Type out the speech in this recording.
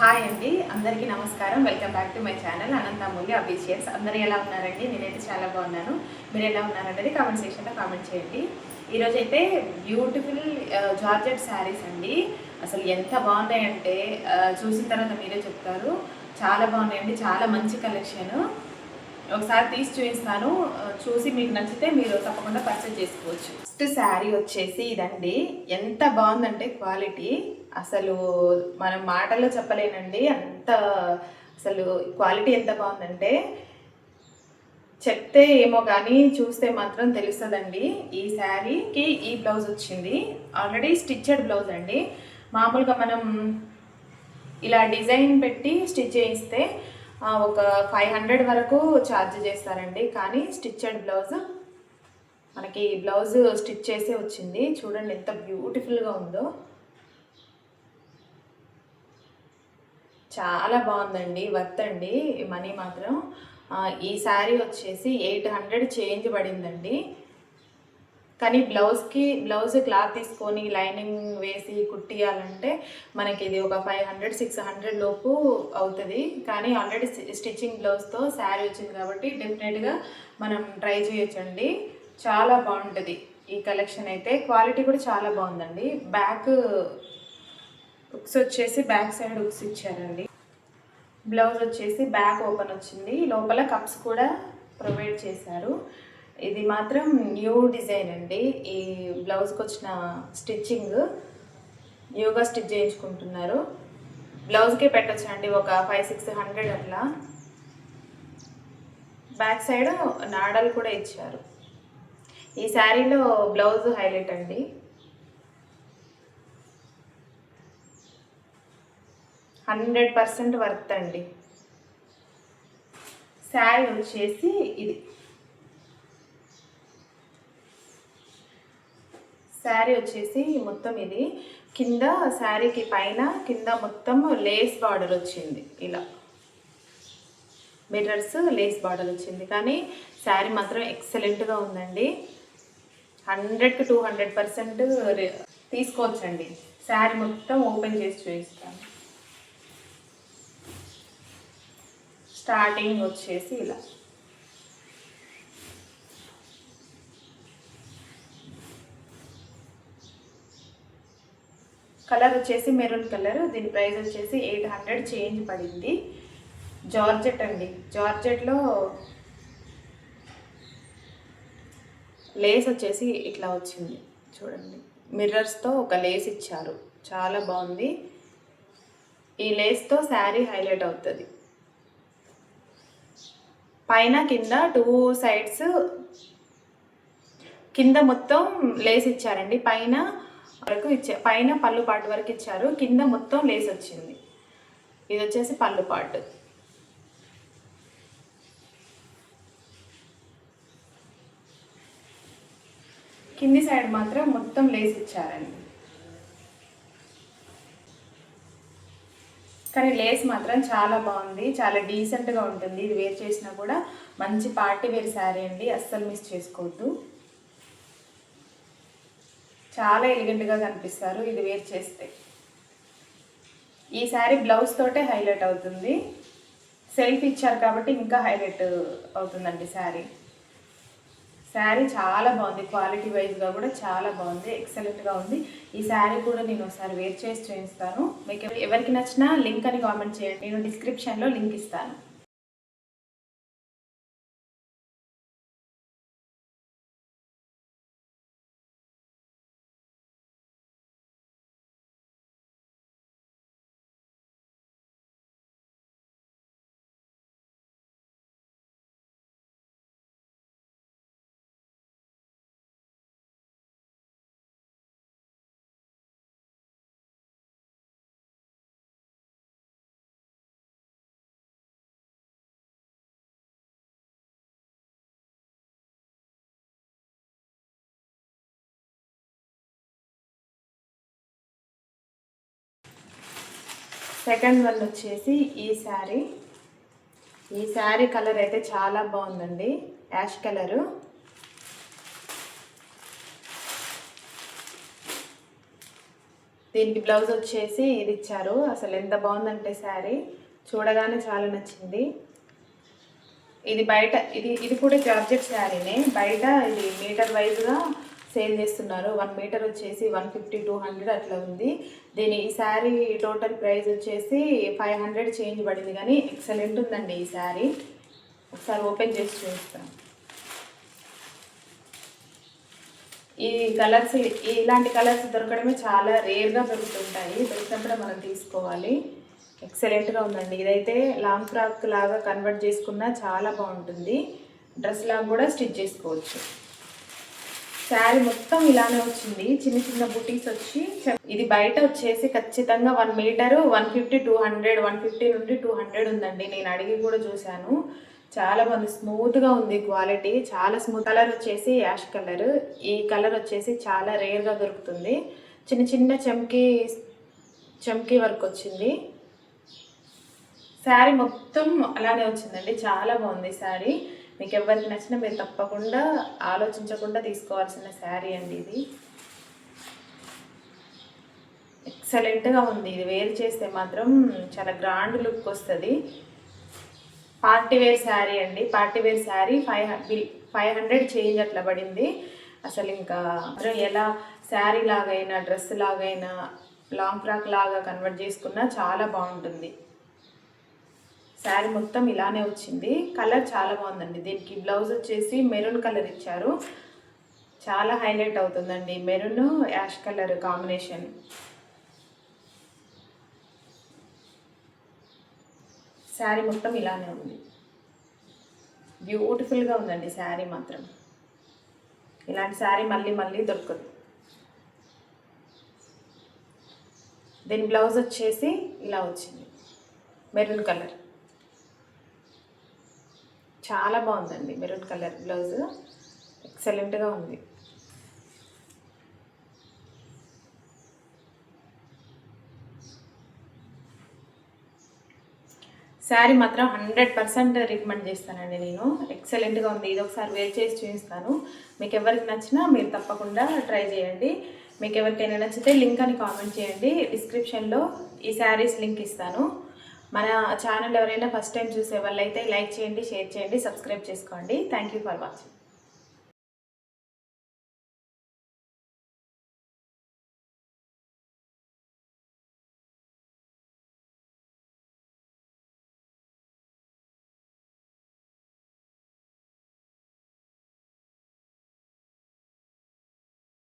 Hi అండి, అందరికీ నమస్కారం. Welcome back to my channel Ananthamulya officials. అందరూ ఎలా ఉన్నారండి? నేనైతే చాలా బాగున్నాను. మీరు ఎలా ఉన్నారనేది కామెంట్ సెక్షన్లో కామెంట్ చేయండి. ఈరోజైతే బ్యూటిఫుల్ జార్జెట్ శారీస్ అండి. అసలు ఎంత బాగున్నాయంటే చూసిన తర్వాత మీరే చెప్తారు. చాలా బాగున్నాయండి, చాలా మంచి కలెక్షన్. ఒకసారి తీసి చూపిస్తాను, చూసి మీకు నచ్చితే మీరు తప్పకుండా పర్చేజ్ చేసుకోవచ్చు. ఫస్ట్ శారీ వచ్చేసి ఇదండి. ఎంత బాగుందంటే క్వాలిటీ అసలు మనం మాటల్లో చెప్పలేనండి. అంత అసలు క్వాలిటీ ఎంత బాగుందంటే చెప్తే ఏమో కానీ చూస్తే మాత్రం తెలుస్తుందండి. ఈ శారీకి ఈ బ్లౌజ్ వచ్చింది, ఆల్రెడీ స్టిచ్చెడ్ బ్లౌజ్ అండి. మామూలుగా మనం ఇలా డిజైన్ పెట్టి స్టిచ్ చేయిస్తే ఒక 500 వరకు ఛార్జ్ చేస్తారండి. కానీ స్టిచ్చెడ్ బ్లౌజ్ మనకి బ్లౌజ్ స్టిచ్ చేసే వచ్చింది. చూడండి ఎంత బ్యూటిఫుల్గా ఉందో, చాలా బాగుందండి. వర్త్ అండి మనీ మాత్రం. ఈ శారీ వచ్చేసి 800 చేంజ్ పడిందండి. కానీ బ్లౌజ్ క్లాత్ తీసుకొని లైనింగ్ వేసి కుట్టియాలంటే మనకి ఇది ఒక 500-600 లోపు అవుతుంది. కానీ ఆల్రెడీ స్టిచ్చింగ్ బ్లౌజ్తో శారీ వచ్చింది కాబట్టి డెఫినెట్గా మనం ట్రై చేయొచ్చండి. చాలా బాగుంటుంది ఈ కలెక్షన్ అయితే. క్వాలిటీ కూడా చాలా బాగుందండి. బ్యాక్ హుక్స్ వచ్చేసి బ్యాక్ సైడ్ హుక్స్ ఇచ్చారండి. బ్లౌజ్ వచ్చేసి బ్యాక్ ఓపెన్ వచ్చింది, లోపల కప్స్ కూడా ప్రొవైడ్ చేశారు. ఇది మాత్రం న్యూ డిజైన్ అండి. ఈ బ్లౌజ్కి వచ్చిన స్టిచ్చింగ్ న్యూగా స్టిచ్ చేయించుకుంటున్నారు. బ్లౌజ్కే పెట్టచ్చండి ఒక 500-600 అట్లా. బ్యాక్ సైడ్ నాడలు కూడా ఇచ్చారు. ఈ శారీలో బ్లౌజ్ హైలైట్ అండి. 100% వర్త్ అండి. శారీ వచ్చేసి ఇది. శారీ వచ్చేసి మొత్తం ఇది కింద శారీకి పైన కింద మొత్తం లేస్ బార్డర్ వచ్చింది. ఇలా మిర్రర్స్ లేస్ బార్డర్ వచ్చింది. కానీ శారీ మాత్రం ఎక్సలెంట్గా ఉందండి. 100-200% తీసుకోవచ్చండి. శారీ మొత్తం ఓపెన్ చేసి చూపిస్తాను. స్టార్టింగ్ వచ్చేసి ఇలా, కలర్ వచ్చేసి మెరూన్ కలర్. దీని ప్రైస్ వచ్చేసి 800 చేంజ్ పడింది. జార్జెట్ అండి. జార్జెట్లో లేస్ వచ్చేసి ఇట్లా వచ్చింది చూడండి. మిర్రర్స్తో ఒక లేస్ ఇచ్చారు, చాలా బాగుంది. ఈ లేస్తో శారీ హైలైట్ అవుతుంది. పైన కింద 2 సైడ్స్ కింద మొత్తం లేస్ ఇచ్చారండి. పైన వరకు పైన పళ్ళు పాటు వరకు ఇచ్చారు, కింద మొత్తం లేస్ వచ్చింది. ఇది వచ్చేసి పళ్ళు పాటు. కింది సైడ్ మాత్రం మొత్తం లేస్ ఇచ్చారండి. కానీ లేస్ మాత్రం చాలా బాగుంది, చాలా డీసెంట్గా ఉంటుంది. ఇది వేర్ చేసినా కూడా మంచి పార్టీ వేర్ శారీ అండి, అస్సలు మిస్ చేసుకోవద్దు. చాలా ఎలిగెంట్గా కనిపిస్తారు ఇది వేర్ చేస్తే. ఈ శారీ బ్లౌజ్ తోటే హైలైట్ అవుతుంది. సెల్ఫ్ ఇచ్చారు కాబట్టి ఇంకా హైలైట్ అవుతుందండి శారీ. శారీ చాలా బాగుంది, క్వాలిటీ వైజ్గా కూడా చాలా బాగుంది, ఎక్సలెంట్గా ఉంది. ఈ శారీ కూడా నేను ఒకసారి వేర్ చేసి చూపిస్తాను. మీకు ఎవరికి నచ్చినా లింక్ అని కామెంట్ చేయండి, నేను డిస్క్రిప్షన్లో లింక్ ఇస్తాను. సెకండ్ వన్ వచ్చేసి ఈ శారీ కలర్ అయితే చాలా బాగుందండి, యాష్ కలరు. దీనికి బ్లౌజ్ వచ్చేసి ఇది ఇచ్చారు. అసలు ఎంత బాగుందంటే శారీ చూడగానే చాలా నచ్చింది. ఇది బయట ఇది కూడా జార్జెట్ శారీనే. బయట ఇది మీటర్ వైజ్గా సేల్ చేస్తున్నారు. 1 మీటర్ వచ్చేసి 150 200 అట్లా ఉంది. ఈ శారీ టోటల్ ప్రైస్ వచ్చేసి 500 చేంజ్ పడింది. కానీ ఎక్సలెంట్ ఉందండి ఈ శారీ. ఒకసారి ఓపెన్ చేసి చూపిస్తాను. ఈ కలర్స్ ఇలాంటి కలర్స్ దొరకడమే చాలా రేర్గా దొరుకుతుంటాయి. దొరికినప్పుడే మనం తీసుకోవాలి. ఎక్సలెంట్గా ఉందండి. ఇదైతే లాంగ్ ఫ్రాక్ లాగా కన్వర్ట్ చేసుకున్నా చాలా బాగుంటుంది. డ్రెస్ లాగా కూడా స్టిచ్ చేసుకోవచ్చు. శారీ మొత్తం ఇలానే వచ్చింది. చిన్న చిన్న బుటీస్ వచ్చి ఇది బయట వచ్చేసి ఖచ్చితంగా 1 మీటరు 150 200 150 నుండి 200 ఉందండి. నేను అడిగి కూడా చూశాను. చాలా బాగుంది. స్మూత్గా ఉంది. క్వాలిటీ చాలా స్మూత్. కలర్ వచ్చేసి యాష్ కలర్. ఈ కలర్ వచ్చేసి చాలా రేర్గా దొరుకుతుంది. చిన్న చిన్న చమ్కీ వర్క్ వచ్చింది. శారీ మొత్తం అలానే వచ్చిందండి. చాలా బాగుంది శారీ. మీకు ఎవరికి నచ్చినా మీరు తప్పకుండా ఆలోచించకుండా తీసుకోవాల్సిన శారీ అండి ఇది. ఎక్సలెంట్గా ఉంది. ఇది వేర్ చేస్తే మాత్రం చాలా గ్రాండ్ లుక్ వస్తుంది. పార్టీ వేర్ శారీ అండి. పార్టీ వేర్ శారీ 500 చేంజ్ అట్లా పడింది. అసలు ఇంకా ఎలా శారీ లాగైనా డ్రెస్ లాగైనా లాంగ్ ఫ్రాక్ లాగా కన్వర్ట్ చేసుకున్నా చాలా బాగుంటుంది. శారీ మొత్తం ఇలానే వచ్చింది. కలర్ చాలా బాగుందండి. దీనికి బ్లౌజ్ వచ్చేసి మెరూన్ కలర్ ఇచ్చారు. చాలా హైలైట్ అవుతుందండి. Maroon ash colour combination. Sari మొత్తం ఇలానే ఉంది. బ్యూటిఫుల్గా ఉందండి శారీ మాత్రం. ఇలాంటి శారీ మళ్ళీ మళ్ళీ దొరకదు. దీని బ్లౌజ్ వచ్చేసి ఇలా వచ్చింది. మెరూన్ కలర్ చాలా బాగుందండి. మెరూన్ కలర్ బ్లౌజ్ ఎక్సలెంట్గా ఉంది. శారీ మాత్రం 100% రికమెండ్ చేస్తానండి నేను. ఎక్సలెంట్గా ఉంది. ఇది ఒకసారి వేర్ చేసి చూపిస్తాను. మీకు ఎవరికి నచ్చినా మీరు తప్పకుండా ట్రై చేయండి. మీకు ఎవరికైనా నచ్చితే లింక్ అని కామెంట్ చేయండి. డిస్క్రిప్షన్లో ఈ శారీస్ లింక్ ఇస్తాను. మన ఛానల్ ఎవరైనా ఫస్ట్ టైం చూసే వాళ్ళైతే లైక్ చేయండి, షేర్ చేయండి, సబ్స్క్రైబ్ చేసుకోండి. Thank you for watching.